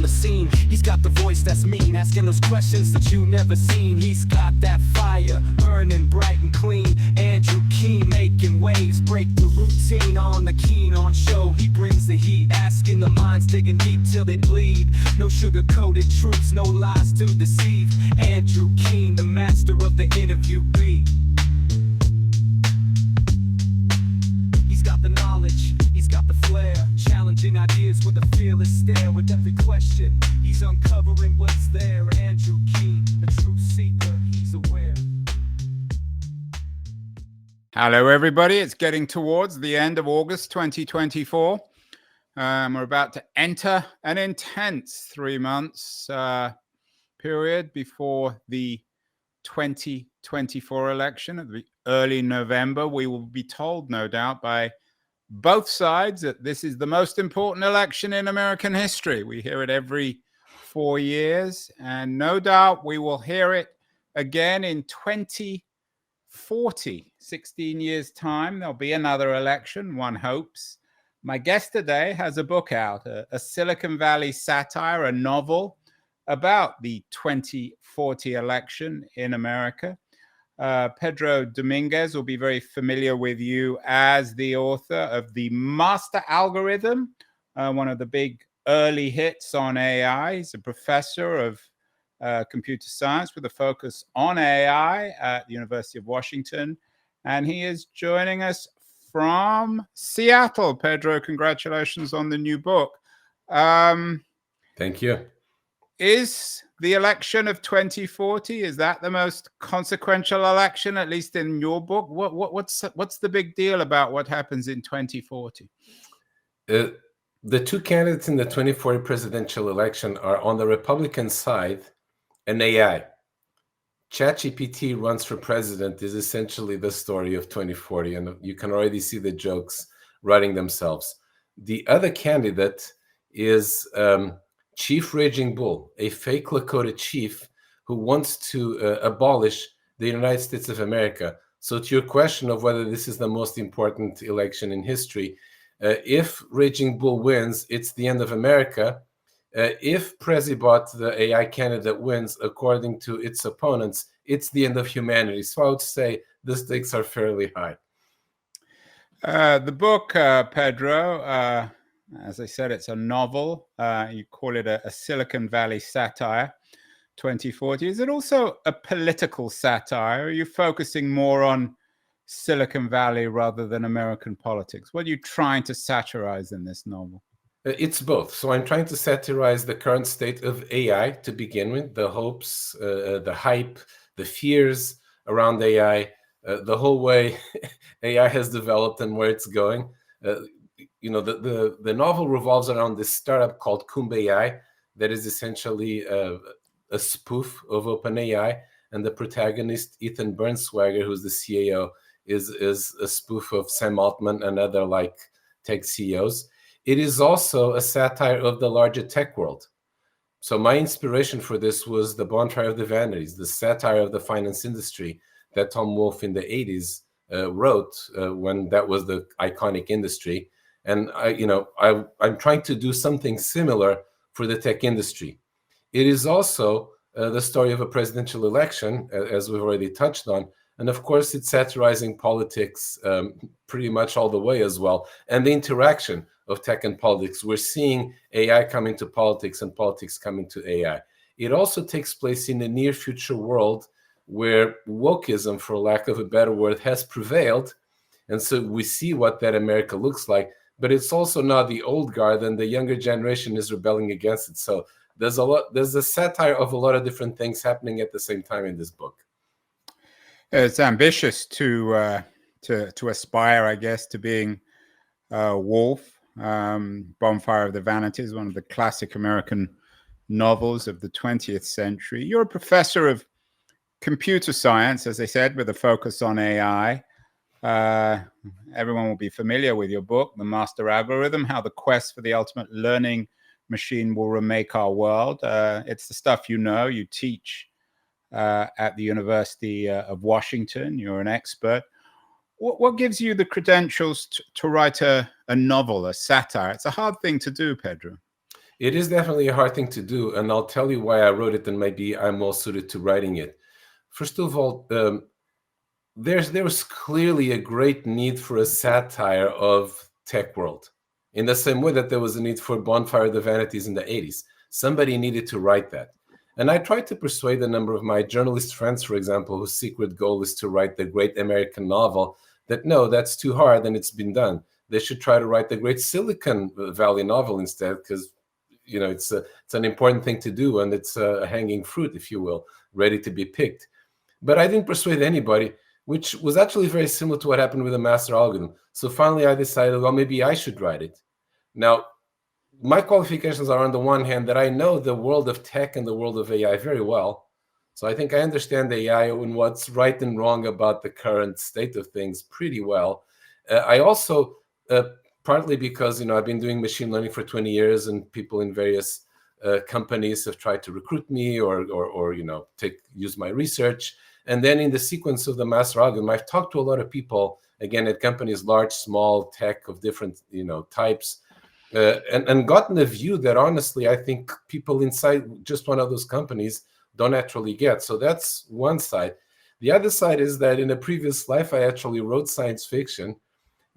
the scene. He's got the voice that's mean, asking those questions that you never seen. He's got that fire, burning bright and clean. Andrew Keen making waves, break the routine on the Keen on show. He brings the heat, asking the minds, digging deep till they bleed. No sugar-coated truths, no lies to deceive. Andrew Keen, the master of the interview beat. He's got the knowledge, he's got the flair, challenging ideas with a fearless stare. With every question, he's uncovering what's there. Andrew Keen, a truth seeker, he's aware. Hello, everybody. It's getting towards the end of August 2024. We're about to enter an intense 3 months period before the 2024 election at the early November. We will be told, no doubt, by both sides that this is the most important election in American history. We hear it every 4 years, and no doubt we will hear it again in 2040, 16 years' time. There'll be another election, one hopes. My guest today has a book out, a Silicon Valley satire, a novel about the 2040 election in America. Pedro Domingos will be very familiar with you as the author of The Master Algorithm, one of the big early hits on AI. He's a professor of computer science with a focus on AI at the University of Washington. And he is joining us from Seattle. Pedro, congratulations on the new book. Thank you. Is the election of 2040, is that the most consequential election, at least in your book? What's the big deal about what happens in 2040? The two candidates in the 2040 presidential election are, on the Republican side, an AI. ChatGPT runs for president is essentially the story of 2040, and you can already see the jokes writing themselves. The other candidate is Chief Raging Bull, a fake Lakota chief who wants to abolish the United States of America. So to your question of whether this is the most important election in history, if Raging Bull wins, it's the end of America. If Prezibot, the AI candidate, wins, according to its opponents, it's the end of humanity. So I would say the stakes are fairly high. The book, Pedro, as I said, it's a novel. You call it a Silicon Valley satire, 2040. Is it also a political satire? Are you focusing more on Silicon Valley rather than American politics? What are you trying to satirize in this novel? It's both. So I'm trying to satirize the current state of AI to begin with, the hopes, the hype, the fears around AI, the whole way AI has developed and where it's going. The novel revolves around this startup called Kumbaya that is essentially a spoof of OpenAI, and the protagonist, Ethan Bernschwager, who's the CEO, is a spoof of Sam Altman and other like tech CEOs. It is also a satire of the larger tech world. So my inspiration for this was The Bonfire of the Vanities, the satire of the finance industry that Tom Wolfe in the 80s wrote when that was the iconic industry. And I'm trying to do something similar for the tech industry. It is also the story of a presidential election, as we've already touched on. And of course, it's satirizing politics pretty much all the way as well. And the interaction of tech and politics. We're seeing AI coming to politics and politics coming to AI. It also takes place in a near future world where wokeism, for lack of a better word, has prevailed. And so we see what that America looks like. But it's also not the old guard, and the younger generation is rebelling against it. So there's a satire of a lot of different things happening at the same time in this book. It's ambitious to aspire, I guess, to being Wolfe. Bonfire of the Vanities, one of the classic American novels of the 20th century. You're a professor of computer science, as I said, with a focus on AI. Everyone will be familiar with your book, The Master Algorithm, How the Quest for the Ultimate Learning Machine Will Remake Our World. It's the stuff you teach at the University of Washington. You're an expert. What gives you the credentials to write a novel, a satire? It's a hard thing to do, Pedro. It is definitely a hard thing to do, and I'll tell you why I wrote it, and maybe I'm well suited to writing it. First of all, there was clearly a great need for a satire of tech world, in the same way that there was a need for Bonfire of the Vanities in the 80s. Somebody needed to write that. And I tried to persuade a number of my journalist friends, for example, whose secret goal is to write the great American novel, that no, that's too hard and it's been done. They should try to write the great Silicon Valley novel instead, because it's an important thing to do, and it's a hanging fruit, if you will, ready to be picked. But I didn't persuade anybody, which was actually very similar to what happened with the master algorithm. So finally I decided, well, maybe I should write it. Now, my qualifications are, on the one hand, that I know the world of tech and the world of AI very well. So I think I understand AI and what's right and wrong about the current state of things pretty well. I also, partly because I've been doing machine learning for 20 years, and people in various companies have tried to recruit me or use my research. And then in the sequence of the master algorithm, I've talked to a lot of people, again, at companies, large, small, tech of different types, and gotten a view that honestly, I think people inside just one of those companies don't naturally get. So that's one side. The other side is that in a previous life, I actually wrote science fiction.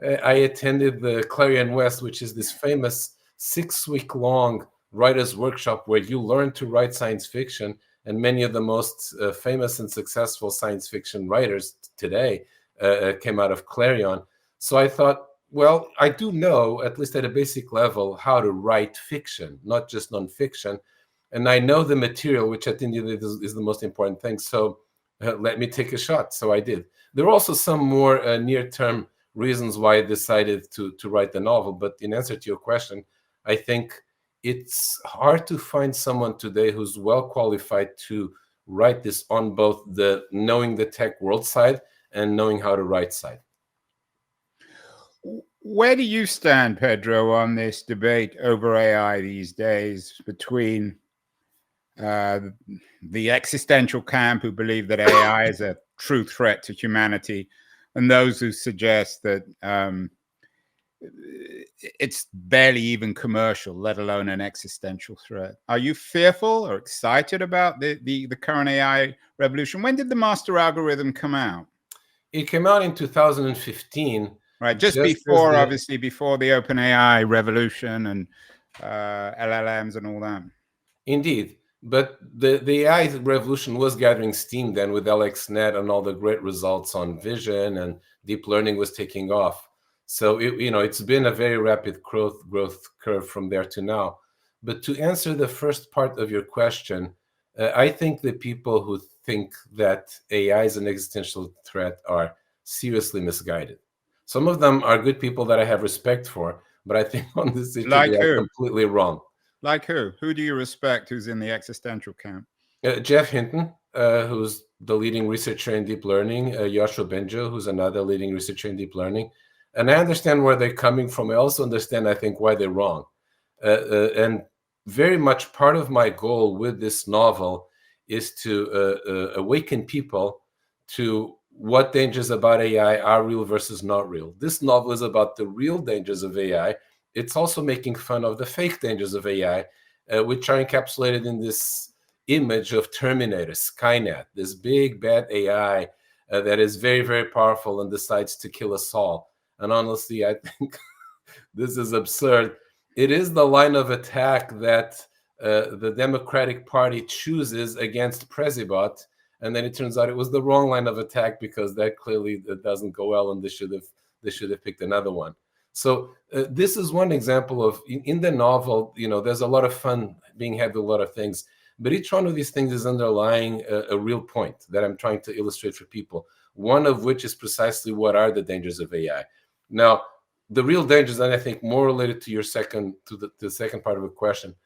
I attended the Clarion West, which is this famous 6-week-long writer's workshop where you learn to write science fiction. And many of the most famous and successful science fiction writers today came out of Clarion. So I thought, well, I do know, at least at a basic level, how to write fiction, not just nonfiction. And I know the material, which at the end of the day is the most important thing. So let me take a shot. So I did. There are also some more near-term reasons why I decided to write the novel. But in answer to your question, I think it's hard to find someone today who's well qualified to write this on both the knowing the tech world side and knowing how to write side. Where do you stand, Pedro, on this debate over AI these days between the existential camp who believe that AI is a true threat to humanity and those who suggest that it's barely even commercial, let alone an existential threat? Are you fearful or excited about the current AI revolution? When did the master algorithm come out? It came out in 2015. Right, just before, obviously, before the OpenAI revolution and LLMs and all that. Indeed. But the AI revolution was gathering steam then with LXNet and all the great results on vision, and deep learning was taking off. So it's been a very rapid growth curve from there to now. But to answer the first part of your question, I think the people who think that AI is an existential threat are seriously misguided. Some of them are good people that I have respect for, but I think on this issue they are completely wrong. Like who? Who do you respect who's in the existential camp? Jeff Hinton, who's the leading researcher in deep learning, Yoshua Bengio, who's another leading researcher in deep learning. And I understand where they're coming from. I also understand, I think, why they're wrong. And very much part of my goal with this novel is to awaken people to what dangers about AI are real versus not real. This novel is about the real dangers of AI. It's also making fun of the fake dangers of AI, which are encapsulated in this image of Terminator, Skynet, this big bad AI that is very, very powerful and decides to kill us all. And honestly, I think this is absurd. It is the line of attack that the Democratic Party chooses against Prezibot, and then it turns out it was the wrong line of attack because that clearly doesn't go well, and they should have picked another one. So this is one example of, in the novel, there's a lot of fun being had with a lot of things, but each one of these things is underlying a real point that I'm trying to illustrate for people, one of which is precisely what are the dangers of AI. Now, the real dangers, and I think more related to the second part of the question,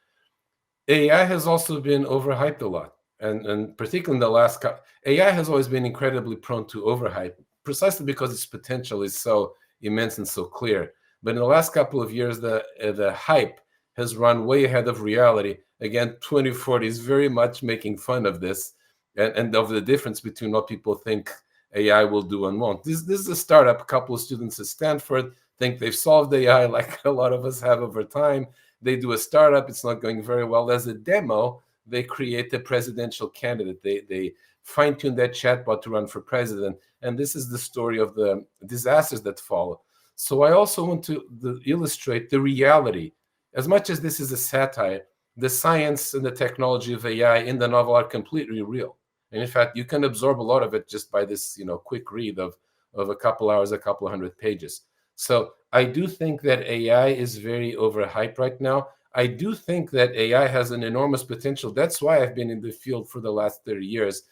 AI has also been overhyped a lot. And particularly in the last, AI has always been incredibly prone to overhype, precisely because its potential is so immense and so clear. But in the last couple of years, the hype has run way ahead of reality. Again, 2040 is very much making fun of this and of the difference between what people think AI will do and won't. This is a startup. A couple of students at Stanford think they've solved AI, like a lot of us have over time. They do a startup, it's not going very well. As a demo, they create a presidential candidate. They fine-tune that chatbot to run for president. And this is the story of the disasters that follow. So I also want to illustrate the reality. As much as this is a satire, the science and the technology of AI in the novel are completely real. And in fact, you can absorb a lot of it just by this, quick read of a couple hours, a couple hundred pages. So I do think that AI is very overhyped right now. I do think that AI has an enormous potential. That's why I've been in the field for the last 30 years.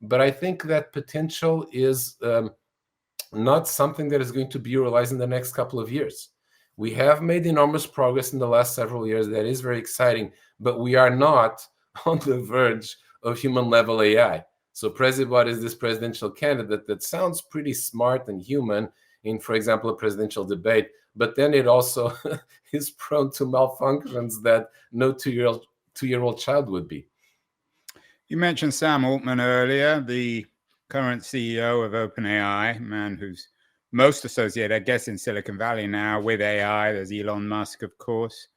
But I think that potential is not something that is going to be realized in the next couple of years. We have made enormous progress in the last several years. That is very exciting, but we are not on the verge of human-level AI. So Prezibot is this presidential candidate that sounds pretty smart and human in, for example, a presidential debate, but then it also is prone to malfunctions that no two-year-old child would be. You mentioned Sam Altman earlier, the current CEO of OpenAI, man who's most associated, I guess, in Silicon Valley now with AI. There's Elon Musk, of course.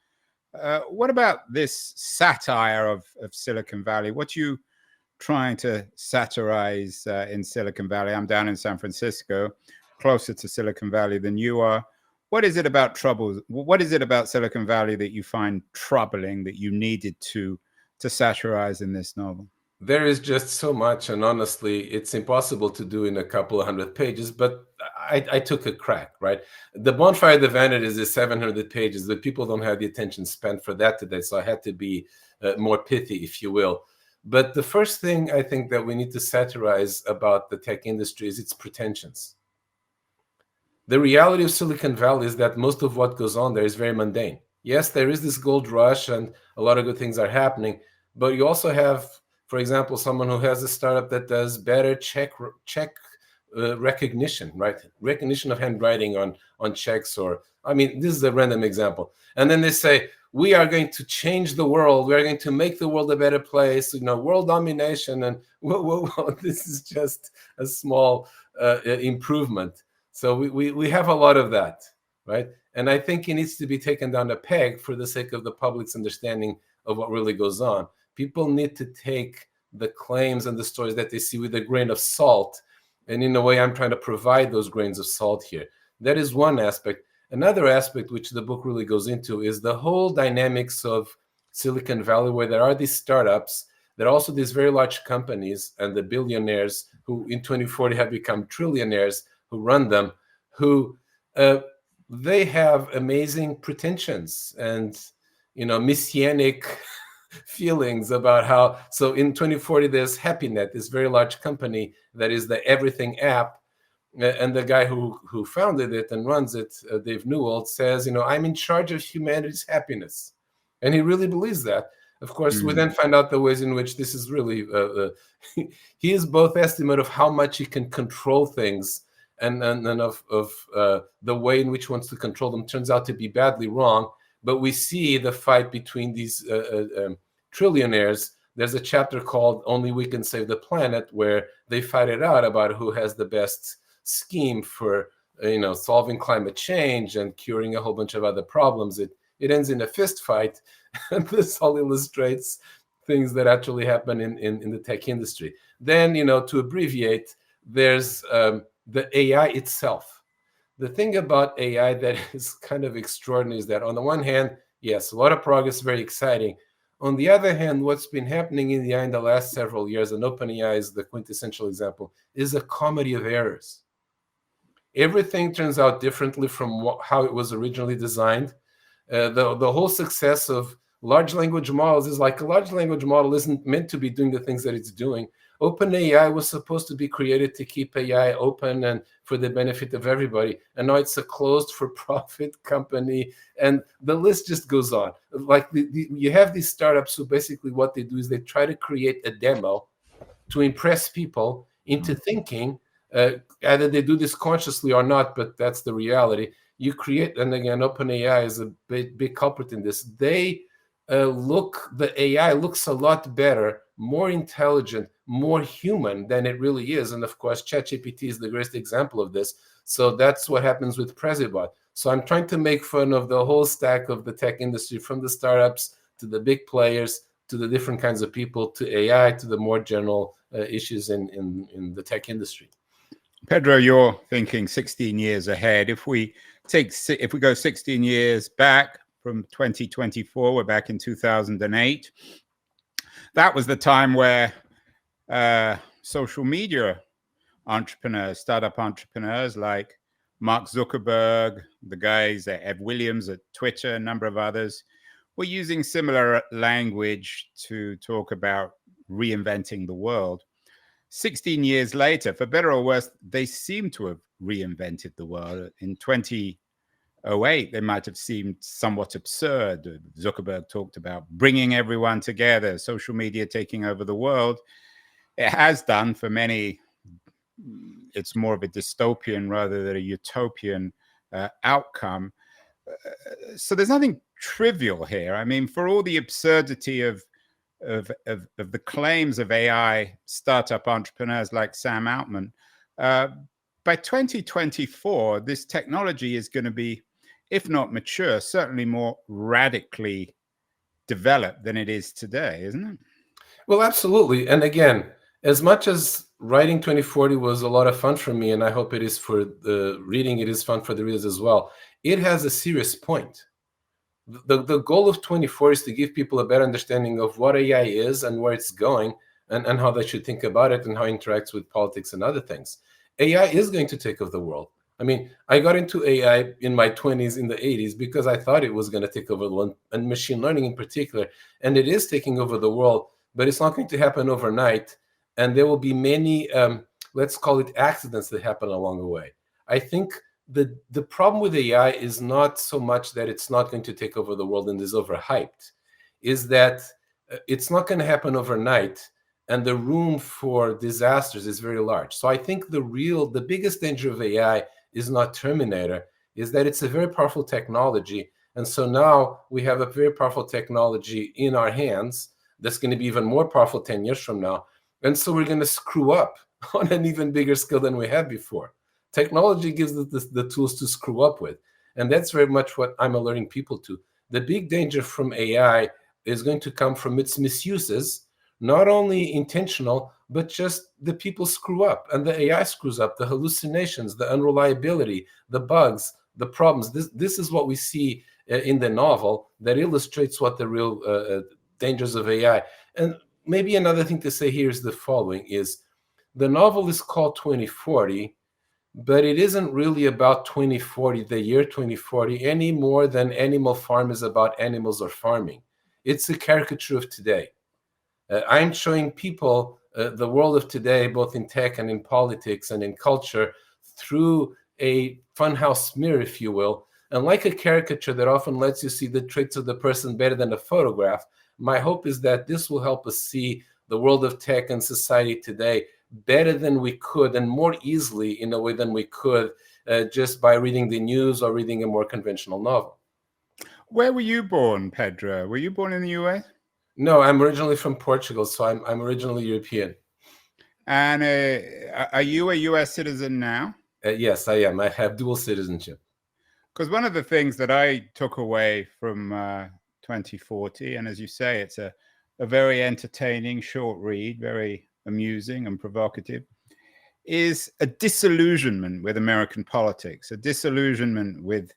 What about this satire of Silicon Valley? What you trying to satirize in Silicon Valley? I'm down in San Francisco, closer to Silicon Valley than you are. What is it about What is it about Silicon Valley that you find troubling, that you needed to satirize in this novel? There is just so much, and honestly, it's impossible to do in a couple of hundred pages, but I took a crack, right? The Bonfire of the Vanities is 700 pages, but people don't have the attention spent for that today, so I had to be more pithy, if you will. But the first thing I think that we need to satirize about the tech industry is its pretensions. The reality of Silicon Valley is that most of what goes on there is very mundane. Yes, there is this gold rush and a lot of good things are happening, but you also have, for example, someone who has a startup that does better check recognition, right? Recognition of handwriting on checks, or, I mean, this is a random example. And then they say, we are going to change the world. We are going to make the world a better place, world domination. And whoa, this is just a small improvement. So we have a lot of that, right? And I think it needs to be taken down a peg for the sake of the public's understanding of what really goes on. People need to take the claims and the stories that they see with a grain of salt. And in a way, I'm trying to provide those grains of salt here. That is one aspect. Another aspect which the book really goes into is the whole dynamics of Silicon Valley, where there are these startups, there are also these very large companies and the billionaires who in 2040 have become trillionaires who run them, who they have amazing pretensions and messianic feelings about how. So in 2040, there's HappyNet, this very large company that is the everything app. And the guy who founded it and runs it, Dave Newell, says, I'm in charge of humanity's happiness. And he really believes that. Of course, we then find out the ways in which this is really, he is both estimate of how much he can control things and of the way in which he wants to control them turns out to be badly wrong. But we see the fight between these trillionaires. There's a chapter called Only We Can Save the Planet, where they fight it out about who has the best scheme for solving climate change and curing a whole bunch of other problems. It ends in a fist fight, and this all illustrates things that actually happen in the tech industry. Then, to abbreviate, there's the AI itself. The thing about AI that is kind of extraordinary is that on the one hand, yes, a lot of progress, very exciting. On the other hand, what's been happening in the AI in the last several years, and OpenAI is the quintessential example, is a comedy of errors. Everything turns out differently from how it was originally designed. The whole success of large language models is like a large language model isn't meant to be doing the things that it's doing. OpenAI was supposed to be created to keep AI open and for the benefit of everybody. And now it's a closed for-profit company. And the list just goes on. Like you have these startups who basically what they do is they try to create a demo to impress people into thinking, either they do this consciously or not, but that's the reality. You create, and again, OpenAI is a big culprit in this. The AI looks a lot better, more intelligent, more human than it really is. And of course, ChatGPT is the greatest example of this. So that's what happens with Prezibot. So I'm trying to make fun of the whole stack of the tech industry, from the startups to the big players, to the different kinds of people, to AI, to the more general issues in the tech industry. Pedro, you're thinking 16 years ahead. If we go 16 years back from 2024, we're back in 2008. That was the time where social media entrepreneurs, startup entrepreneurs like Mark Zuckerberg, the guys at Ed Williams at Twitter, a number of others, were using similar language to talk about reinventing the world. 16 years later, for better or worse, they seem to have reinvented the world. In 2008, they might have seemed somewhat absurd. Zuckerberg talked about bringing everyone together, social media taking over the world. It has done for many. It's more of a dystopian rather than a utopian outcome. So there's nothing trivial here. I mean, for all the absurdity of the claims of AI startup entrepreneurs like Sam Altman, by 2024, this technology is going to be, if not mature, certainly more radically developed than it is today, isn't it? Well, absolutely. And again, as much as writing 2040 was a lot of fun for me, and I hope it is for the reading, it is fun for the readers as well, it has a serious point. The goal of 2040 is to give people a better understanding of what AI is and where it's going, and how they should think about it and how it interacts with politics and other things. AI is going to take over the world. I mean, I got into AI in my 20s, in the 80s, because I thought it was going to take over the world, and machine learning in particular. And it is taking over the world, but it's not going to happen overnight. And there will be many, let's call it accidents that happen along the way. I think the problem with AI is not so much that it's not going to take over the world and is overhyped, is that it's not going to happen overnight, and the room for disasters is very large. So I think the biggest danger of AI is not Terminator, is that it's a very powerful technology. And so now we have a very powerful technology in our hands that's going to be even more powerful 10 years from now. And so we're going to screw up on an even bigger scale than we had before. Technology gives us the tools to screw up with. And that's very much what I'm alerting people to. The big danger from AI is going to come from its misuses, not only intentional, but just the people screw up, and the AI screws up, the hallucinations, the unreliability, the bugs, the problems. This is what we see in the novel that illustrates what the real dangers of AI. And maybe another thing to say here is the following: is the novel is called 2040, but it isn't really about 2040, the year 2040, any more than Animal Farm is about animals or farming. It's a caricature of today. I'm showing people the world of today, both in tech and in politics and in culture, through a funhouse mirror, if you will. And like a caricature that often lets you see the traits of the person better than a photograph, my hope is that this will help us see the world of tech and society today better than we could, and more easily in a way than we could just by reading the news or reading a more conventional novel. Where were you born, Pedro? Were you born in the US? No, I'm originally from Portugal, so I'm originally European. And are you a US citizen now? Yes, I am. I have dual citizenship. Because one of the things that I took away from 2040, and as you say, it's a very entertaining short read, very amusing and provocative, is a disillusionment with American politics, a disillusionment with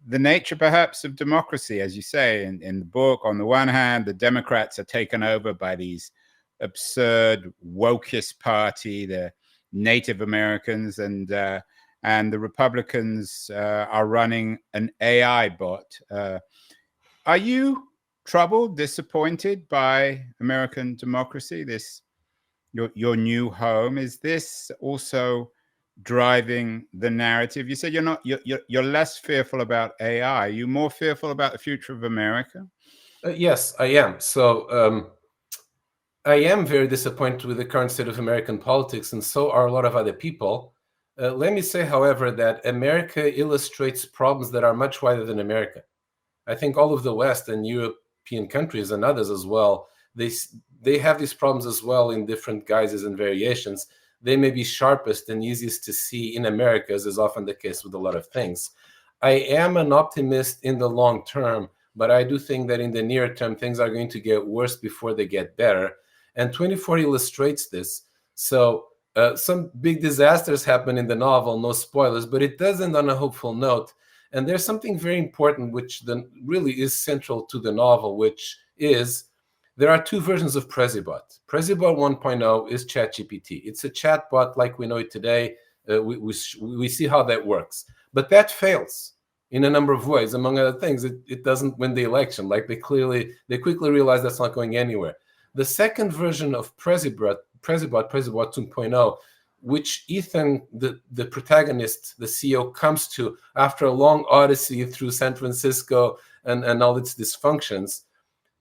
the nature perhaps of democracy. As you say in the book, on the one hand, the Democrats are taken over by these absurd wokeist party, the Native Americans, and the Republicans are running an AI bot. Are you troubled, disappointed by American democracy, this your new home? Is this also driving the narrative? You said you're less fearful about AI. Are you more fearful about the future of America? Yes, I am. So I am very disappointed with the current state of American politics, and so are a lot of other people. Let me say, however, that America illustrates problems that are much wider than America. I think all of the West and European countries and others as well, they have these problems as well in different guises and variations. they may be sharpest and easiest to see in America, as is often the case with a lot of things. I am an optimist in the long term, but I do think that in the near term, things are going to get worse before they get better. And 2040 illustrates this. So some big disasters happen in the novel, no spoilers, but it does end on a hopeful note. And there's something very important, which then really is central to the novel, which is there are two versions of Presibot. Presibot 1.0 is ChatGPT. It's a chatbot like we know it today. We see how that works. But that fails in a number of ways. Among other things, it doesn't win the election. Like they quickly realize that's not going anywhere. The second version of Presibot 2.0, which Ethan, the protagonist, the CEO, comes to after a long odyssey through San Francisco and all its dysfunctions,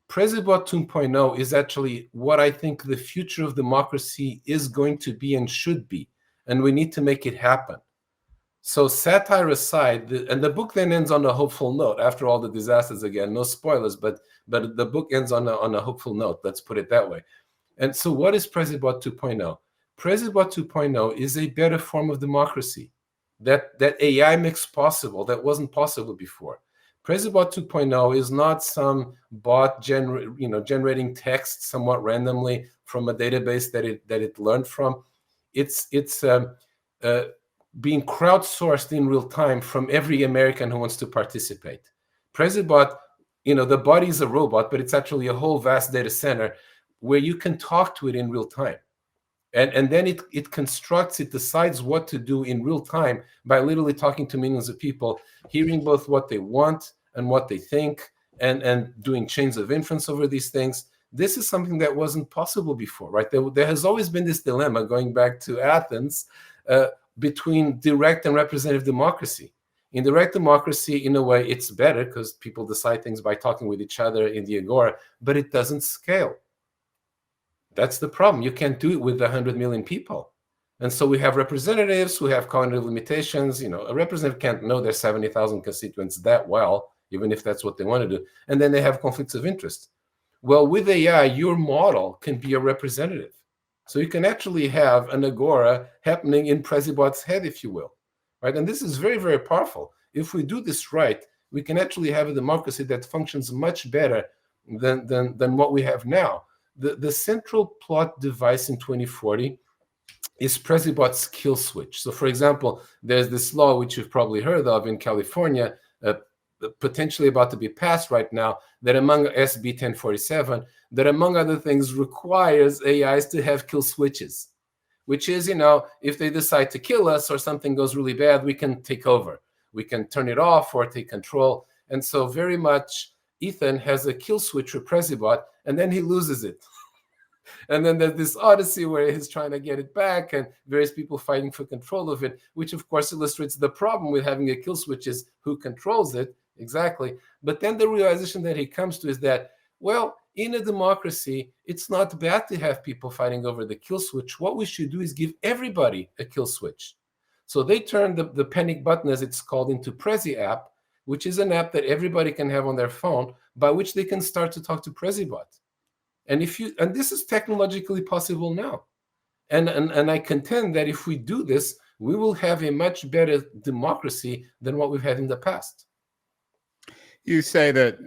Presibot 2.0 is actually what I think the future of democracy is going to be and should be. And we need to make it happen. So satire aside, and the book then ends on a hopeful note after all the disasters again. No spoilers, but the book ends on a hopeful note. Let's put it that way. And so what is Presibot 2.0? Presibot 2.0 is a better form of democracy that AI makes possible that wasn't possible before. Presibot 2.0 is not some bot generating text somewhat randomly from a database that it learned from. It's being crowdsourced in real time from every American who wants to participate. Presibot, the body is a robot, but it's actually a whole vast data center where you can talk to it in real time. And then it constructs, it decides what to do in real time by literally talking to millions of people, hearing both what they want and what they think, and doing chains of inference over these things. This is something that wasn't possible before, right? There has always been this dilemma going back to Athens between direct and representative democracy. In direct democracy, in a way, it's better because people decide things by talking with each other in the agora, but it doesn't scale. That's the problem. You can't do it with 100 million people. And so we have representatives who have cognitive limitations. A representative can't know their 70,000 constituents that well, even if that's what they want to do. And then they have conflicts of interest. Well, with AI, your model can be a representative. So you can actually have an agora happening in Presibot's head, if you will, right? And this is very, very powerful. If we do this right, we can actually have a democracy that functions much better than what we have now. The central plot device in 2040 is Presibot's kill switch. So, for example, there's this law, which you've probably heard of in California, potentially about to be passed right now, that among SB 1047, that among other things requires AIs to have kill switches, which is, if they decide to kill us or something goes really bad, we can take over. We can turn it off or take control. And so very much Ethan has a kill switch for Presibot, and then he loses it. And then there's this odyssey where he's trying to get it back and various people fighting for control of it, which of course illustrates the problem with having a kill switch is who controls it exactly. But then the realization that he comes to is that, well, in a democracy, it's not bad to have people fighting over the kill switch. What we should do is give everybody a kill switch. So they turned the panic button, as it's called, into Prezi app, which is an app that everybody can have on their phone, by which they can start to talk to Presibot. And this is technologically possible now. And I contend that if we do this, we will have a much better democracy than what we've had in the past. You say that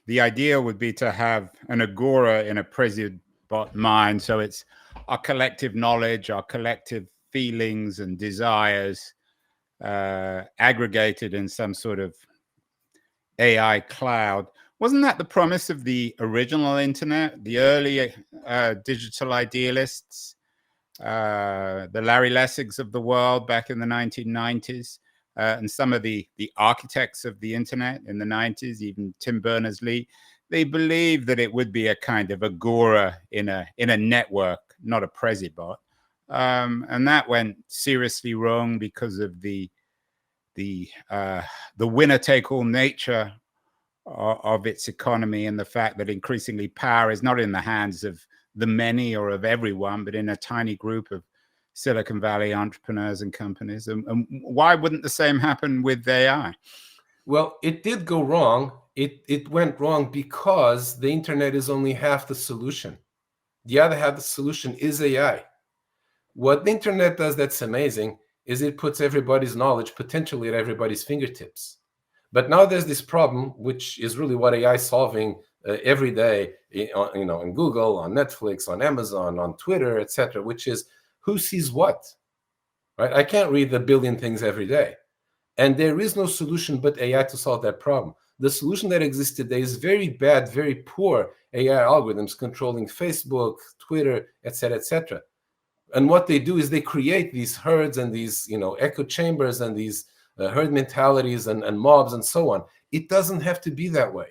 the idea would be to have an agora in a Presibot mind, so it's our collective knowledge, our collective feelings and desires aggregated in some sort of AI cloud. Wasn't that the promise of the original internet, the early digital idealists, the Larry Lessig's of the world back in the 1990s, and some of the architects of the internet in the 90s, even Tim Berners-Lee? They believed that it would be a kind of agora in a network, not a Presibot. And that went seriously wrong because of the winner-take-all nature of its economy, and the fact that increasingly power is not in the hands of the many or of everyone, but in a tiny group of Silicon Valley entrepreneurs and companies. And why wouldn't the same happen with AI? Well, it did go wrong. It went wrong because the internet is only half the solution. The other half of the solution is AI. What the internet does that's amazing is it puts everybody's knowledge potentially at everybody's fingertips. But now there's this problem, which is really what AI is solving every day, in Google, on Netflix, on Amazon, on Twitter, etc., which is who sees what, right? I can't read a billion things every day. And there is no solution but AI to solve that problem. The solution that exists today is very bad, very poor AI algorithms controlling Facebook, Twitter, etc., etc. And what they do is they create these herds and these, echo chambers and these herd mentalities and mobs and so on. It doesn't have to be that way.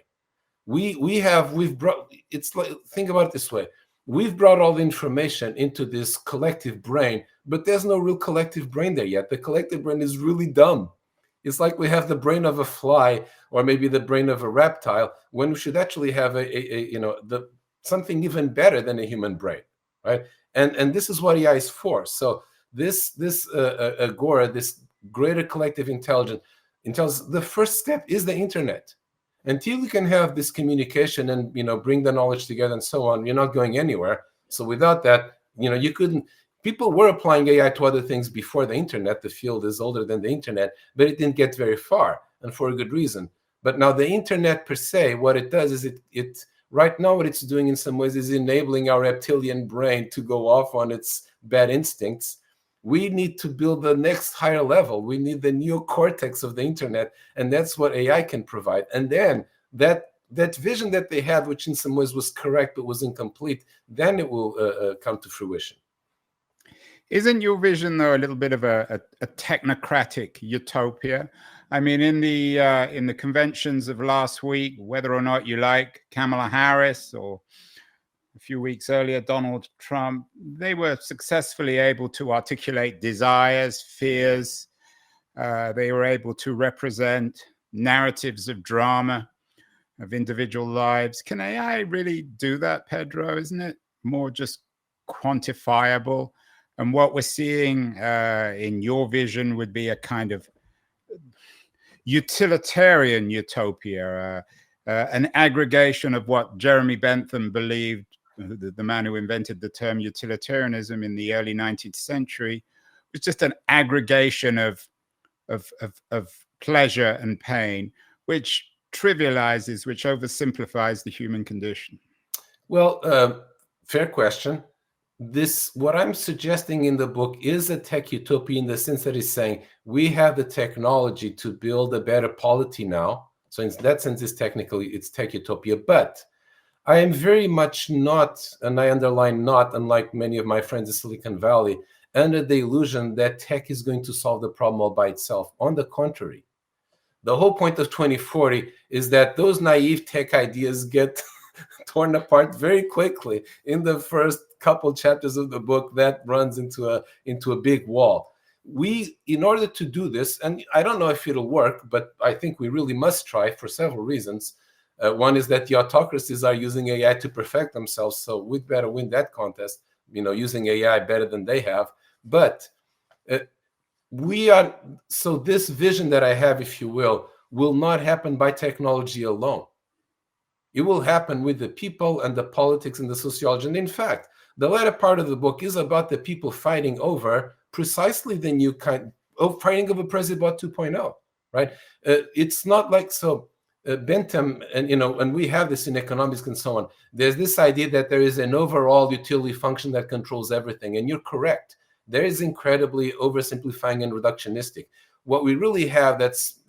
We've brought, it's like, think about it this way. We've brought all the information into this collective brain, but there's no real collective brain there yet. The collective brain is really dumb. It's like we have the brain of a fly or maybe the brain of a reptile when we should actually have something even better than a human brain, right? And this is what AI is for. So this agora, this greater collective intelligence, the first step is the internet. Until you can have this communication and bring the knowledge together and so on, you're not going anywhere. So without that, you couldn't. People were applying AI to other things before the internet. The field is older than the internet, but it didn't get very far, and for a good reason. But now the internet per se, what it does is it right now what it's doing in some ways is enabling our reptilian brain to go off on its bad instincts. We need to build the next higher level. We need the neocortex of the internet, and that's what AI can provide. And then that vision that they had, which in some ways was correct but was incomplete, then it will come to fruition. Isn't your vision, though, a little bit of a technocratic utopia? I mean, in the conventions of last week, whether or not you like Kamala Harris or a few weeks earlier, Donald Trump, they were successfully able to articulate desires, fears. They were able to represent narratives of drama, of individual lives. Can AI really do that, Pedro? Isn't it more just quantifiable? And what we're seeing in your vision would be a kind of utilitarian utopia, an aggregation of what Jeremy Bentham believed, the man who invented the term utilitarianism in the early 19th century, was just an aggregation of pleasure and pain, which trivializes, which oversimplifies the human condition. Well, fair question. What I'm suggesting in the book is a tech utopia in the sense that it's saying we have the technology to build a better polity now. So in that sense, it's tech utopia. But I am very much not, and I underline not, unlike many of my friends in Silicon Valley, under the illusion that tech is going to solve the problem all by itself. On the contrary, the whole point of 2040 is that those naive tech ideas get torn apart very quickly in the first couple chapters of the book. That runs into a big wall. In order to do this, and I don't know if it'll work, but I think we really must try for several reasons. One is that the autocracies are using AI to perfect themselves, so we'd better win that contest, using AI better than they have. But this vision that I have, if you will not happen by technology alone. It will happen with the people and the politics and the sociology. And in fact, the latter part of the book is about the people fighting over precisely the new kind of fighting over President 2.0, right? It's not like Bentham, and we have this in economics and so on. There's this idea that there is an overall utility function that controls everything. And you're correct. There is incredibly oversimplifying and reductionistic. What we really have that's,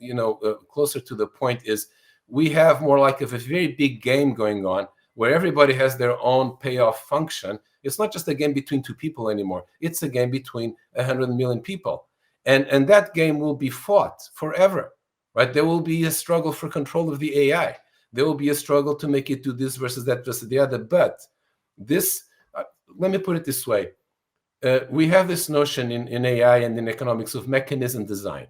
closer to the point is we have more like a very big game going on where everybody has their own payoff function. It's not just a game between two people anymore. It's a game between 100 million people. And that game will be fought forever, right? There will be a struggle for control of the AI. There will be a struggle to make it do this versus that versus the other. But this, let me put it this way. We have this notion in AI and in economics of mechanism design.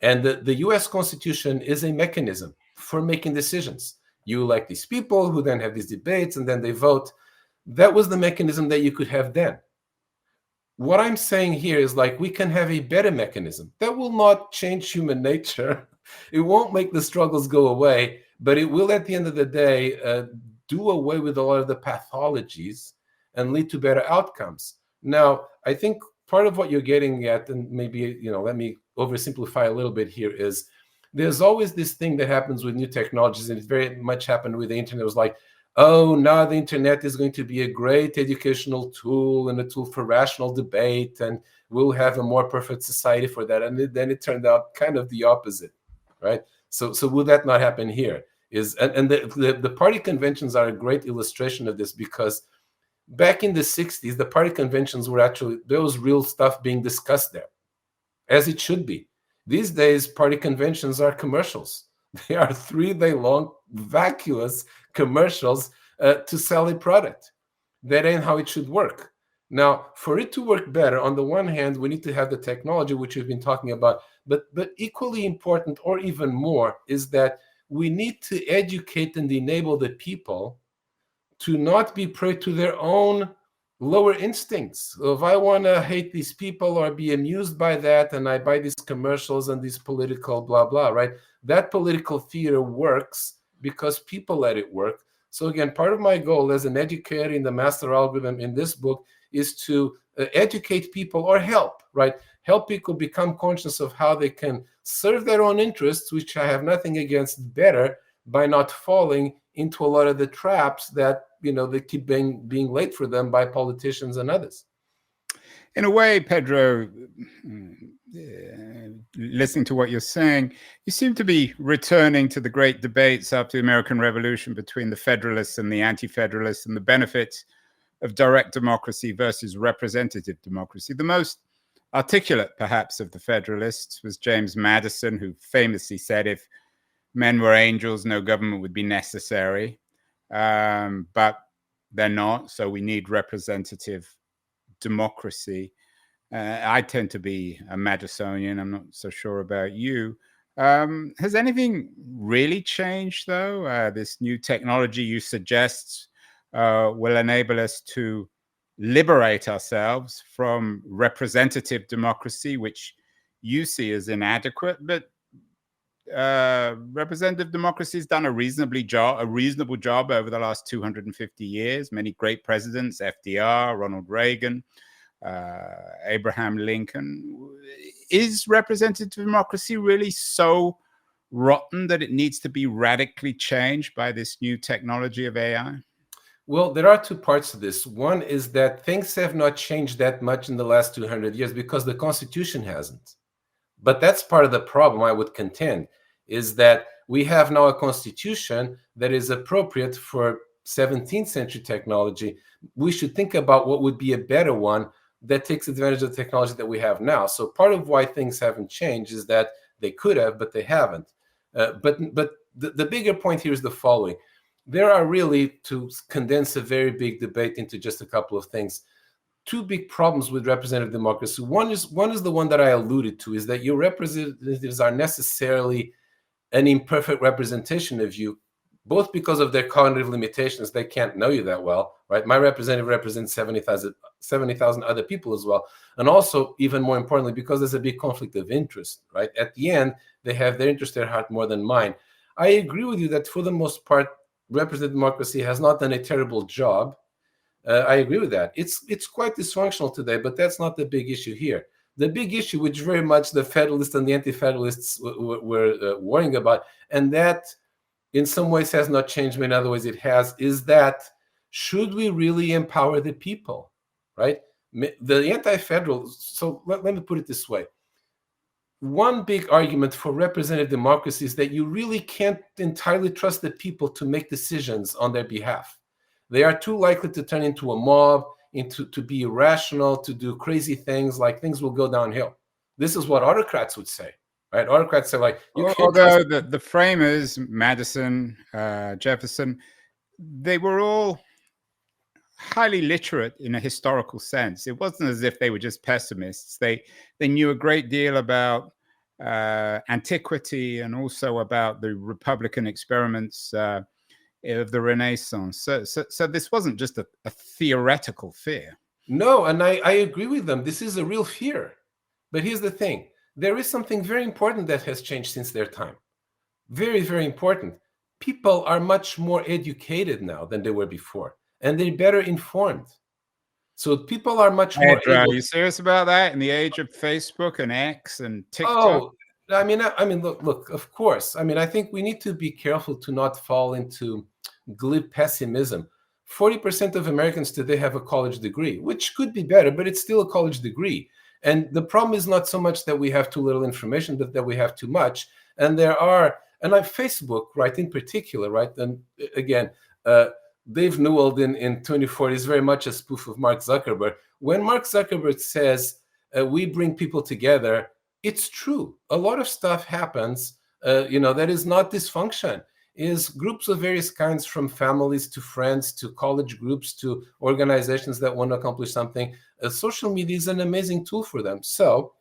And the US Constitution is a mechanism for making decisions. You elect these people who then have these debates and then they vote. That was the mechanism that you could have then. What I'm saying here is we can have a better mechanism that will not change human nature. It won't make the struggles go away, but it will at the end of the day do away with a lot of the pathologies and lead to better outcomes. Now, I think part of what you're getting at, and maybe, let me oversimplify a little bit here, is there's always this thing that happens with new technologies, and it very much happened with the internet. It was like, oh, now the internet is going to be a great educational tool and a tool for rational debate, and we'll have a more perfect society for that. And then it turned out kind of the opposite, right? So will that not happen here? The party conventions are a great illustration of this, because back in the 60s, the party conventions were actually, there was real stuff being discussed there, as it should be. These days, party conventions are commercials. They are 3-day-long, vacuous commercials to sell a product. That ain't how it should work. Now, for it to work better, on the one hand, we need to have the technology, which we've been talking about, but equally important, or even more, is that we need to educate and enable the people to not be prey to their own lower instincts. So if I want to hate these people or be amused by that, and I buy these commercials and these political blah, blah, right? That political theater works because people let it work. So again, part of my goal as an educator in the master algorithm in this book is to educate people, or help, right? Help people become conscious of how they can serve their own interests, which I have nothing against, better by not falling into a lot of the traps that, they keep being laid for them by politicians and others. In a way, Pedro, listening to what you're saying, you seem to be returning to the great debates after the American Revolution between the Federalists and the Anti-Federalists, and the benefits of direct democracy versus representative democracy. The most articulate, perhaps, of the Federalists was James Madison, who famously said, if men were angels, no government would be necessary. But they're not, so we need representative democracy. I tend to be a Madisonian. I'm not so sure about you. Has anything really changed, though? This new technology you suggest will enable us to liberate ourselves from representative democracy, which you see as inadequate, but representative democracy has done a reasonable job over the last 250 years. Many great presidents, FDR, Ronald Reagan, Abraham Lincoln. Is representative democracy really so rotten that it needs to be radically changed by this new technology of AI? Well, there are two parts to this. One is that things have not changed that much in the last 200 years because the Constitution hasn't. But that's part of the problem, I would contend, is that we have now a constitution that is appropriate for 17th century technology. We should think about what would be a better one that takes advantage of the technology that we have now. So part of why things haven't changed is that they could have, but they haven't. But the bigger point here is the following. There are really, to condense a very big debate into just a couple of things, two big problems with representative democracy. One is the one that I alluded to, is that your representatives are necessarily an imperfect representation of you, both because of their cognitive limitations. They can't know you that well, right? My representative represents 70,000 other people as well. And also, even more importantly, because there's a big conflict of interest, right? At the end, they have their interest at heart more than mine. I agree with you that for the most part, representative democracy has not done a terrible job. I agree with that. It's quite dysfunctional today, but that's not the big issue here. The big issue, which very much the Federalists and the Anti-Federalists were worrying about, and that in some ways has not changed, but in other ways it has, is that should we really empower the people, right? The anti-federal, so let me put it this way. One big argument for representative democracy is that you really can't entirely trust the people to make decisions on their behalf. They are too likely to turn into a mob, to be irrational, to do crazy things, like things will go downhill. This is what autocrats would say, right? Autocrats say, like, you can't although the framers, Madison, Jefferson, they were all highly literate in a historical sense. It wasn't as if they were just pessimists. They knew a great deal about antiquity and also about the Republican experiments of the Renaissance. So this wasn't just a theoretical fear. No, and I agree with them. This is a real fear. But here's the thing. There is something very important that has changed since their time. Very, very important. People are much more educated now than they were before, and they're better informed. So people are much more Pedro, able. are you serious about that in the age of Facebook and X and TikTok? Oh, I mean, look, of course. I mean, I think we need to be careful to not fall into glib pessimism. 40% of Americans today have a college degree, which could be better, but it's still a college degree. And the problem is not so much that we have too little information, but that we have too much. And Facebook, right, in particular, right, and again, Dave Newell in 2040 is very much a spoof of Mark Zuckerberg. When Mark Zuckerberg says, we bring people together, it's true. A lot of stuff happens, that is not dysfunction. Is groups of various kinds, from families to friends to college groups to organizations that want to accomplish something. Social media is an amazing tool for them. So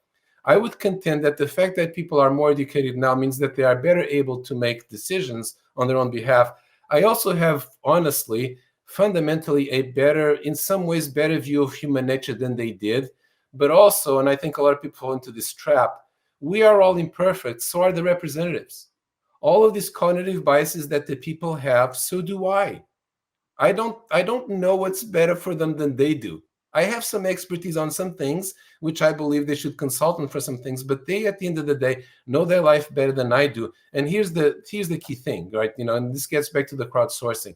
I would contend that the fact that people are more educated now means that they are better able to make decisions on their own behalf. I also have, honestly, fundamentally in some ways, better view of human nature than they did. But also, and I think a lot of people fall into this trap, we are all imperfect, so are the representatives. All of these cognitive biases that the people have, so do I. I don't know what's better for them than they do. I have some expertise on some things, which I believe they should consult on for some things, but they, at the end of the day, know their life better than I do. And here's the key thing, right? And this gets back to the crowdsourcing.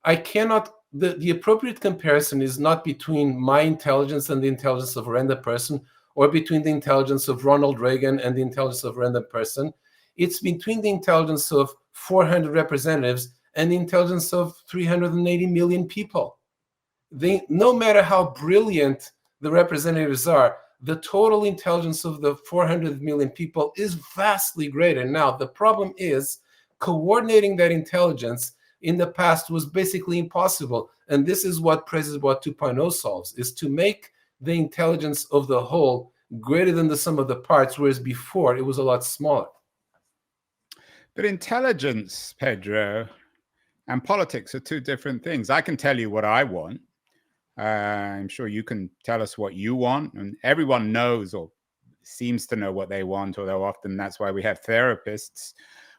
The appropriate comparison is not between my intelligence and the intelligence of a random person, or between the intelligence of Ronald Reagan and the intelligence of a random person. It's between the intelligence of 400 representatives and the intelligence of 380 million people. No matter how brilliant the representatives are, the total intelligence of the 400 million people is vastly greater. Now, the problem is coordinating that intelligence in the past was basically impossible. And this is what Presbot 2.0 solves, is to make the intelligence of the whole greater than the sum of the parts, whereas before it was a lot smaller. But intelligence, Pedro, and politics are two different things. I can tell you what I want. I'm sure you can tell us what you want. And everyone knows or seems to know what they want, although often that's why we have therapists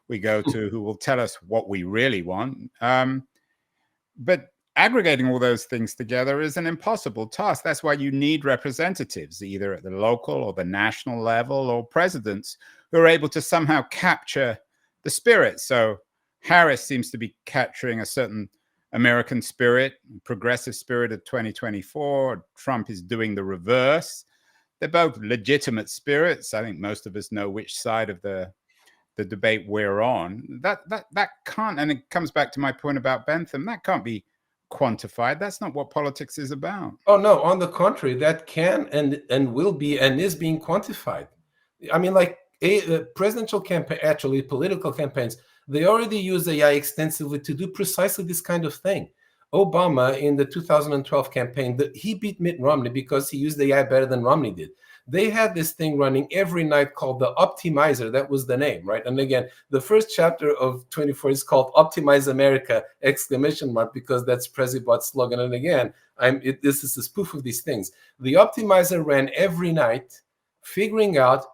we go to who will tell us what we really want. But aggregating all those things together is an impossible task. That's why you need representatives, either at the local or the national level, or presidents who are able to somehow capture the spirit. So Harris seems to be capturing a certain American spirit, progressive spirit of 2024. Trump is doing the reverse. They're both legitimate spirits. I think most of us know which side of the debate we're on. That can't, and it comes back to my point about Bentham, that can't be quantified. That's not what politics is about. Oh, no, on the contrary, that can and will be and is being quantified. I mean, like the presidential campaign, actually political campaigns, they already use AI extensively to do precisely this kind of thing. Obama, in the 2012 campaign, he beat Mitt Romney because he used AI better than Romney did. They had this thing running every night called the Optimizer. That was the name, right? And again, the first chapter of 24 is called Optimize America, ! Because that's Presibot's slogan. And again, this is a spoof of these things. The Optimizer ran every night, figuring out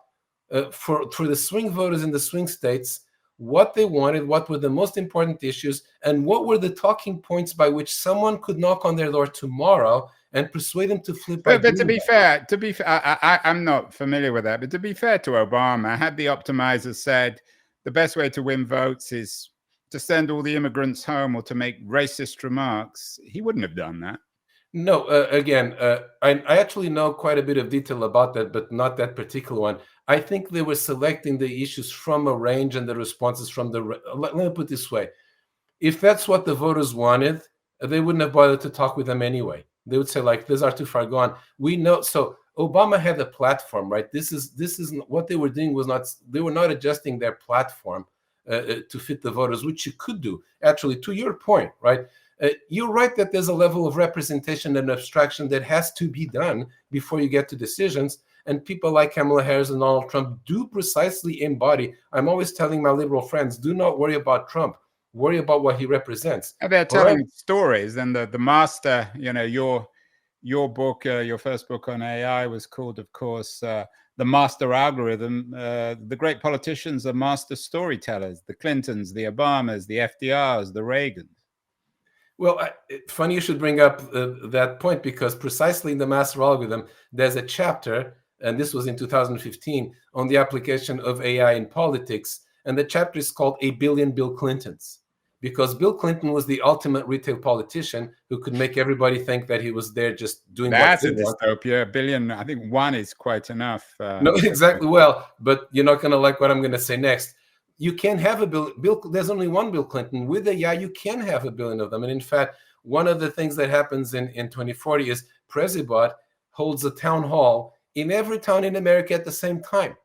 for the swing voters in the swing states what they wanted, what were the most important issues, and what were the talking points by which someone could knock on their door tomorrow and persuade them to flip. But to be fair, I'm not familiar with that. But to be fair to Obama, had the Optimizer said the best way to win votes is to send all the immigrants home or to make racist remarks, he wouldn't have done that. No, again, I actually know quite a bit of detail about that, but not that particular one. I think they were selecting the issues from a range and the responses from let me put it this way. If that's what the voters wanted, they wouldn't have bothered to talk with them anyway. They would say, like, these are too far gone. We know. So Obama had a platform, right? This is what they were doing they were not adjusting their platform to fit the voters, which you could do. Actually, to your point, right? You're right that there's a level of representation and abstraction that has to be done before you get to decisions. And people like Kamala Harris and Donald Trump do precisely embody. I'm always telling my liberal friends, do not worry about Trump. Worry about what he represents. And they're telling stories. And the master, your book, your first book on AI was called, of course, The Master Algorithm. The great politicians are master storytellers, the Clintons, the Obamas, the FDRs, the Reagans. Well, funny you should bring up that point, because precisely in the master algorithm, there's a chapter, and this was in 2015, on the application of AI in politics. And the chapter is called A Billion Bill Clintons, because Bill Clinton was the ultimate retail politician who could make everybody think that he was there just doing That's what a they want. dystopia. A billion, I think one is quite enough. No, exactly. Well, but you're not going to like what I'm going to say next. You can't have a bill. There's only one Bill Clinton. With AI, you can have a billion of them. And in fact, one of the things that happens in 2040 is Presibot holds a town hall in every town in America at the same time,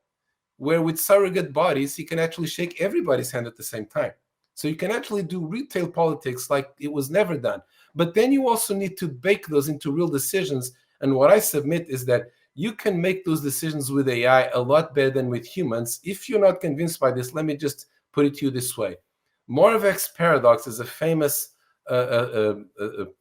where with surrogate bodies, he can actually shake everybody's hand at the same time. So you can actually do retail politics like it was never done. But then you also need to bake those into real decisions. And what I submit is that you can make those decisions with AI a lot better than with humans. If you're not convinced by this, let me just put it to you this way. Moravec's paradox is a famous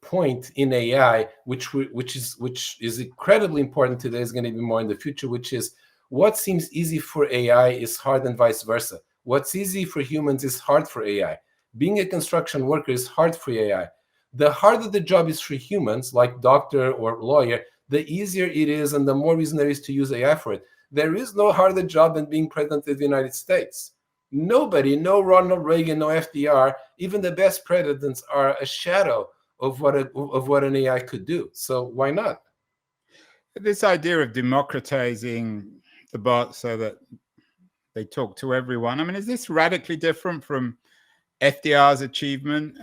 point in AI, which is incredibly important today, is going to be more in the future, which is what seems easy for AI is hard and vice versa. What's easy for humans is hard for AI. Being a construction worker is hard for AI. The harder the job is for humans, like doctor or lawyer, the easier it is and the more reason there is to use AI for it. There is no harder job than being president of the United States. Nobody, no Ronald Reagan, no FDR, even the best presidents are a shadow of what an AI could do. So why not? This idea of democratizing the bot so that they talk to everyone, I mean, is this radically different from FDR's achievement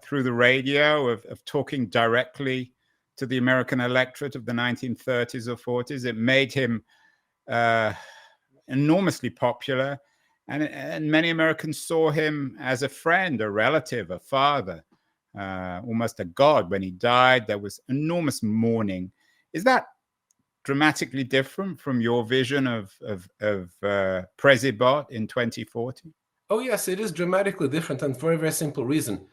through the radio of talking directly to the American electorate of the 1930s or 40s? It made him enormously popular, and many Americans saw him as a friend, a relative, a father, almost a god. When he died, there was enormous mourning. Is that dramatically different from your vision of Presibot in 2040? Oh, yes, it is dramatically different, and for a very simple reason.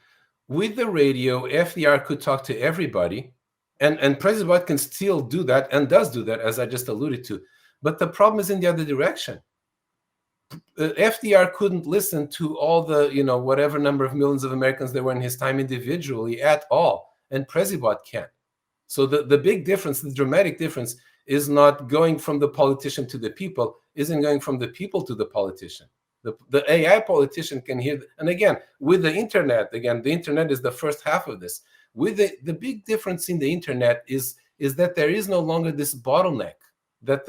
With the radio, FDR could talk to everybody, and Presibot can still do that and does do that, as I just alluded to. But the problem is in the other direction. FDR couldn't listen to all the, whatever number of millions of Americans there were in his time individually at all, and Presibot can. So the big difference, the dramatic difference, is not going from the politician to the people, isn't going from the people to the politician. The AI politician can hear, and again, with the internet, the internet is the first half of this. With the big difference in the internet is that there is no longer this bottleneck. That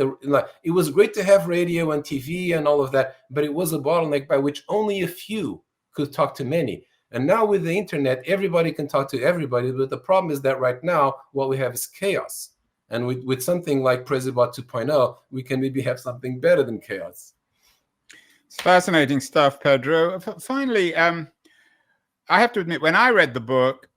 it was great to have radio and TV and all of that, but it was a bottleneck by which only a few could talk to many. And now with the internet, everybody can talk to everybody. But the problem is that right now, what we have is chaos. And with something like Presibot 2.0, we can maybe have something better than chaos. It's fascinating stuff, Pedro. Finally, I have to admit, when I read the book,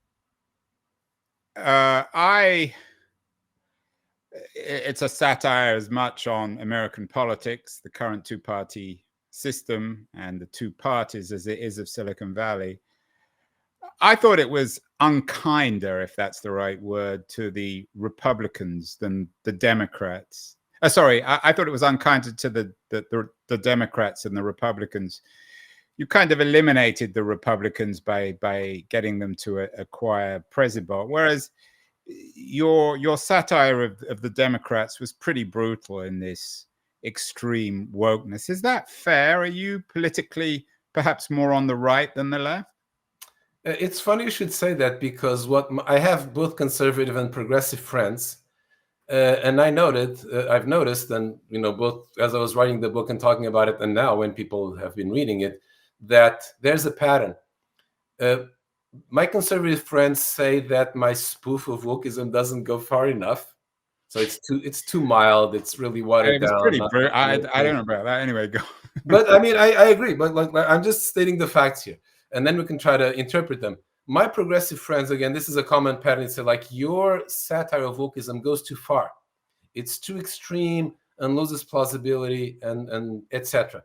it's a satire as much on American politics, the current two-party system, and the two parties as it is of Silicon Valley. I thought it was unkinder, if that's the right word, to the Republicans than the Democrats. Sorry, I thought it was unkinder to the Democrats and the Republicans. You kind of eliminated the Republicans by getting them to acquire Presibot, whereas your satire of the Democrats was pretty brutal in this extreme wokeness. Is that fair? Are you politically perhaps more on the right than the left? It's funny you should say that, because I have both conservative and progressive friends, and I've noticed, and both as I was writing the book and talking about it, and now when people have been reading it, that there's a pattern. My conservative friends say that my spoof of wokeism doesn't go far enough, so it's too mild. It's really watered down. Pretty I don't know about that. Anyway, go. But I mean, I agree. But like I'm just stating the facts here, and then we can try to interpret them. My progressive friends, again, this is a common pattern. It's like your satire of wokeism goes too far. It's too extreme and loses plausibility, and etc.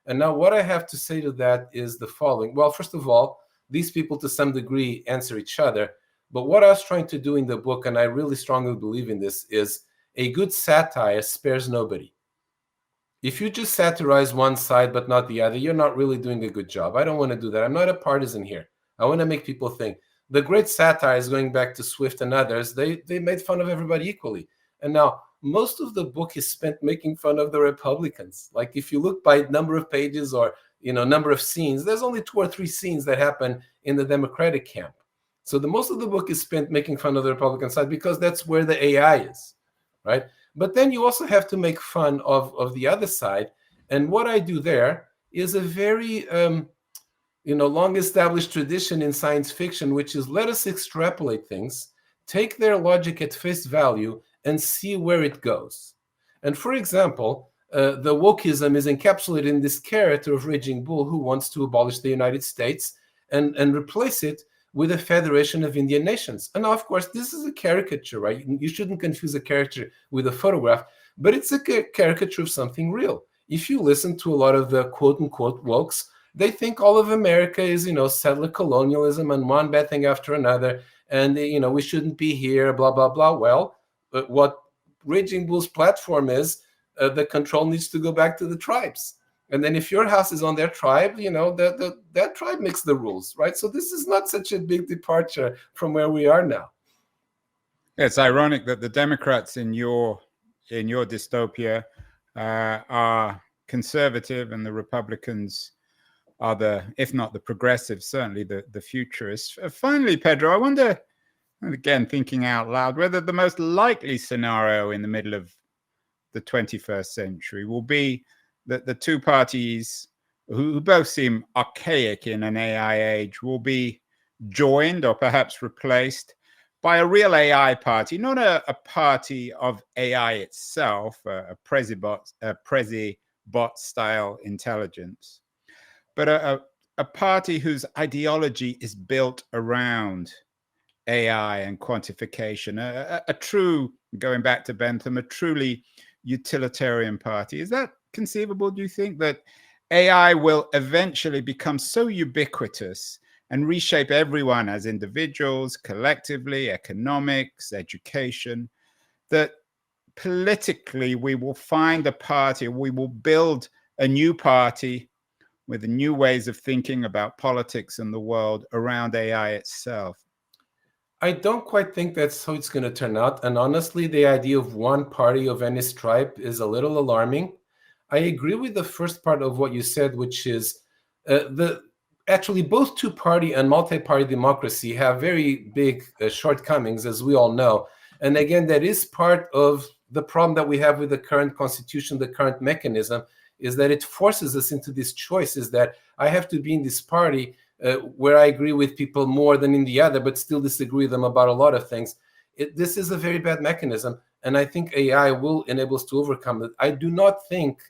And now what I have to say to that is the following. Well, first of all, these people to some degree answer each other. But what I was trying to do in the book, and I really strongly believe in this, is a good satire spares nobody. If you just satirize one side but not the other, you're not really doing a good job. I don't want to do that. I'm not a partisan here. I want to make people think. The great satires, going back to Swift and others, they made fun of everybody equally. And now most of the book is spent making fun of the Republicans. Like if you look by number of pages or number of scenes, there's only 2 or 3 scenes that happen in the Democratic camp. So the most of the book is spent making fun of the Republican side because that's where the AI is, right? But then you also have to make fun of the other side. And what I do there is a very long established tradition in science fiction, which is let us extrapolate things, take their logic at face value, and see where it goes. And for example, the wokeism is encapsulated in this character of Raging Bull who wants to abolish the United States and replace it with a federation of Indian nations. And now, of course, this is a caricature, right? You shouldn't confuse a caricature with a photograph, but it's a caricature of something real. If you listen to a lot of the quote-unquote wokes, they think all of America is, settler colonialism and one bad thing after another, and, we shouldn't be here, blah, blah, blah. Well, what Raging Bull's platform is, the control needs to go back to the tribes. And then if your house is on their tribe, that tribe makes the rules, right? So this is not such a big departure from where we are now. It's ironic that the Democrats in your dystopia are conservative and the Republicans are the, if not the progressive, certainly the futurists. Finally, Pedro, I wonder, again, thinking out loud, whether the most likely scenario in the middle of the 21st century will be that the two parties who both seem archaic in an AI age will be joined or perhaps replaced by a real AI party, not a party of AI itself, a Prezi-bot style intelligence, but a party whose ideology is built around AI and quantification, a true, going back to Bentham, a truly utilitarian party. Is that conceivable, do you think, that AI will eventually become so ubiquitous and reshape everyone as individuals, collectively, economics, education, that politically we will find a party, we will build a new party with new ways of thinking about politics and the world around AI itself? I don't quite think that's how it's going to turn out. And honestly, the idea of one party of any stripe is a little alarming. I agree with the first part of what you said, which is actually both two-party and multi-party democracy have very big shortcomings, as we all know. And again, that is part of the problem that we have with the current constitution, the current mechanism, is that it forces us into these choices that I have to be in this party where I agree with people more than in the other, but still disagree with them about a lot of things. This is a very bad mechanism, and I think AI will enable us to overcome it. I do not think,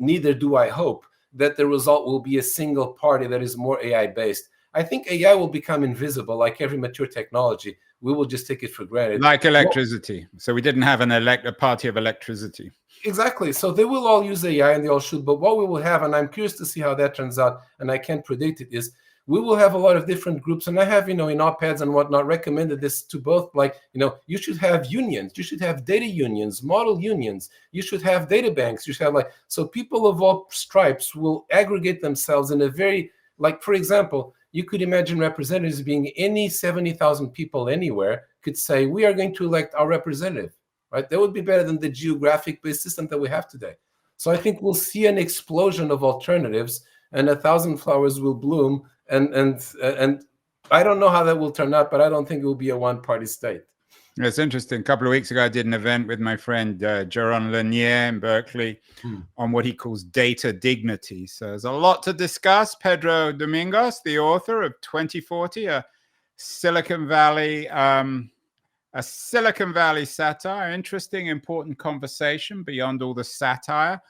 neither do I hope, that the result will be a single party that is more AI-based. I think AI will become invisible, like every mature technology. We will just take it for granted. Like electricity. So we didn't have a party of electricity. Exactly. So they will all use AI and they all should. But what we will have, and I'm curious to see how that turns out, and I can't predict it, is we will have a lot of different groups. And I have, in op-eds and whatnot, recommended this to both, like, you should have unions, you should have data unions, model unions, you should have data banks, you should have so people of all stripes will aggregate themselves in a very, for example, you could imagine representatives being any 70,000 people anywhere could say, we are going to elect our representative, right? That would be better than the geographic-based system that we have today. So I think we'll see an explosion of alternatives and 1,000 flowers will bloom. And I don't know how that will turn out, but I don't think it will be a one-party state. It's interesting. A couple of weeks ago, I did an event with my friend Jaron Lanier in Berkeley on what he calls data dignity. So there's a lot to discuss. Pedro Domingos, the author of 2040, a Silicon Valley satire. Interesting, important conversation beyond all the satire.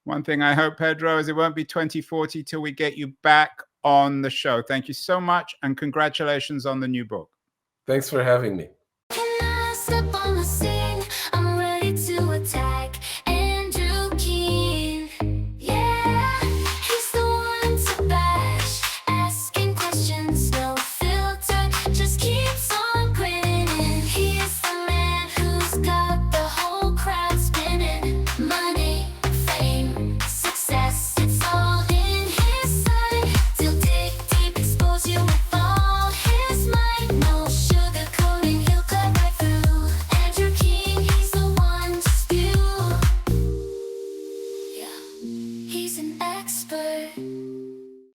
One thing I hope, Pedro, is it won't be 2040 till we get you back on the show. Thank you so much, and congratulations on the new book. Thanks for having me.